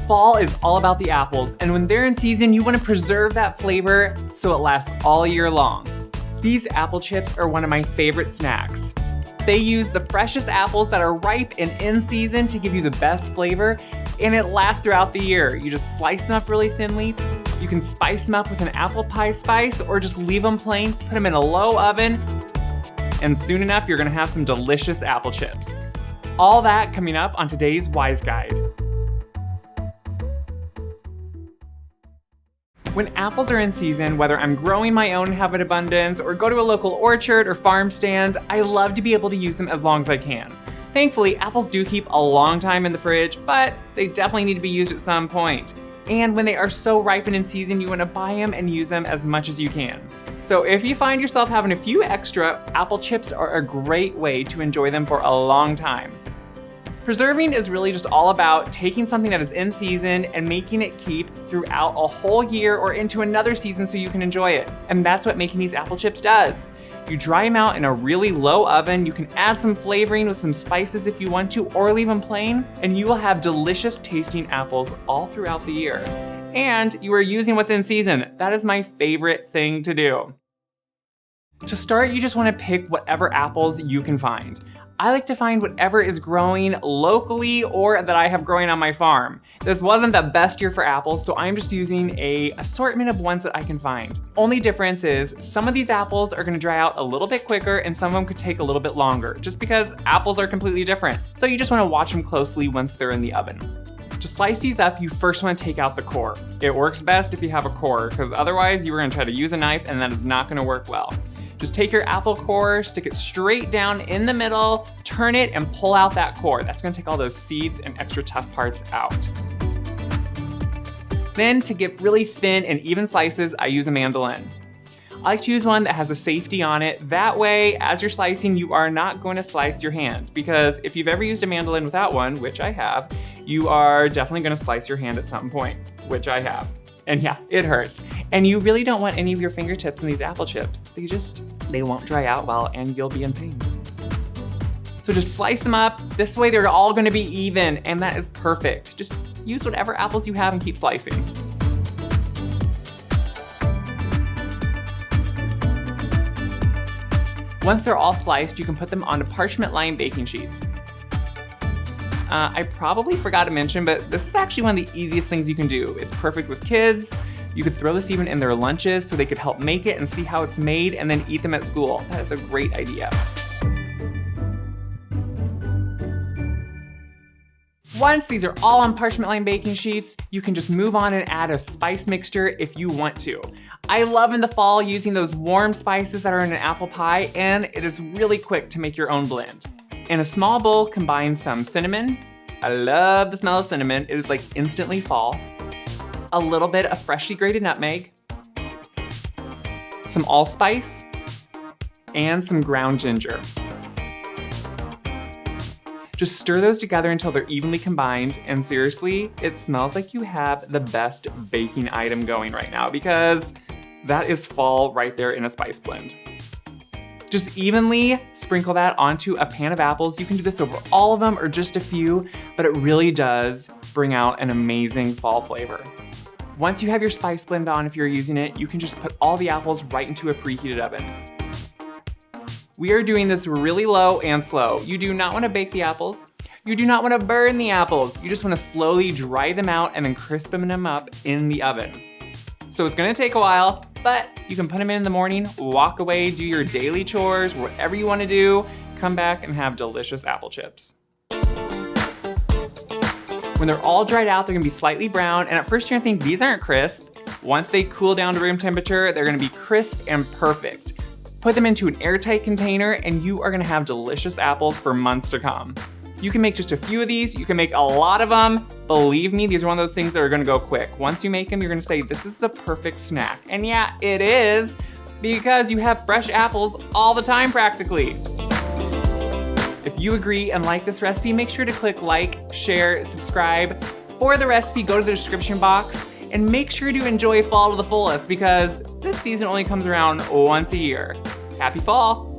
Fall is all about the apples, and when they're in season, you want to preserve that flavor so it lasts all year long. These apple chips are one of my favorite snacks. They use the freshest apples that are ripe and in season to give you the best flavor, and it lasts throughout the year. You just slice them up really thinly. You can spice them up with an apple pie spice or just leave them plain, put them in a low oven, and soon enough, you're gonna have some delicious apple chips. All that coming up on today's Wise Guide. When apples are in season, whether I'm growing my own and have an abundance or go to a local orchard or farm stand, I love to be able to use them as long as I can. Thankfully, apples do keep a long time in the fridge, but they definitely need to be used at some point. And when they are so ripe and in season, you want to buy them and use them as much as you can. So if you find yourself having a few extra, apple chips are a great way to enjoy them for a long time. Preserving is really just all about taking something that is in season and making it keep throughout a whole year or into another season so you can enjoy it. And that's what making these apple chips does. You dry them out in a really low oven, you can add some flavoring with some spices if you want to, or leave them plain, and you will have delicious tasting apples all throughout the year. And you are using what's in season. That is my favorite thing to do. To start, you just want to pick whatever apples you can find. I like to find whatever is growing locally or that I have growing on my farm. This wasn't the best year for apples, so I'm just using an assortment of ones that I can find. Only difference is some of these apples are gonna dry out a little bit quicker and some of them could take a little bit longer, just because apples are completely different. So you just wanna watch them closely once they're in the oven. To slice these up, you first wanna take out the core. It works best if you have a core, because otherwise you're gonna try to use a knife and that is not gonna work well. Just take your apple core, stick it straight down in the middle, turn it, and pull out that core. That's gonna take all those seeds and extra tough parts out. Then to get really thin and even slices, I use a mandolin. I like to use one that has a safety on it. That way, as you're slicing, you are not going to slice your hand, because if you've ever used a mandolin without one, which I have, you are definitely gonna slice your hand at some point, which I have. And yeah, it hurts. And you really don't want any of your fingertips in these apple chips. They won't dry out well and you'll be in pain. So just slice them up. This way they're all gonna be even, and that is perfect. Just use whatever apples you have and keep slicing. Once they're all sliced, you can put them onto parchment-lined baking sheets. I probably forgot to mention, but this is actually one of the easiest things you can do. It's perfect with kids. You could throw this even in their lunches so they could help make it and see how it's made and then eat them at school. That is a great idea. Once these are all on parchment-lined baking sheets, you can just move on and add a spice mixture if you want to. I love in the fall using those warm spices that are in an apple pie, and it is really quick to make your own blend. In a small bowl, combine some cinnamon. I love the smell of cinnamon. It is like instantly fall. A little bit of freshly grated nutmeg, some allspice, and some ground ginger. Just stir those together until they're evenly combined, and seriously, it smells like you have the best baking item going right now, because that is fall right there in a spice blend. Just evenly sprinkle that onto a pan of apples. You can do this over all of them or just a few, but it really does bring out an amazing fall flavor. Once you have your spice blend on, if you're using it, you can just put all the apples right into a preheated oven. We are doing this really low and slow. You do not want to bake the apples. You do not want to burn the apples. You just want to slowly dry them out and then crispen them up in the oven. So it's gonna take a while, but you can put them in the morning, walk away, do your daily chores, whatever you wanna do, come back and have delicious apple chips. When they're all dried out, they're gonna be slightly brown, and at first you're gonna think these aren't crisp. Once they cool down to room temperature, they're gonna be crisp and perfect. Put them into an airtight container, and you are gonna have delicious apples for months to come. You can make just a few of these, you can make a lot of them. Believe me, these are one of those things that are gonna go quick. Once you make them, you're gonna say, this is the perfect snack. And yeah, it is, because you have fresh apples all the time practically. If you agree and like this recipe, make sure to click like, share, subscribe. For the recipe, go to the description box and make sure to enjoy fall to the fullest, because this season only comes around once a year. Happy fall.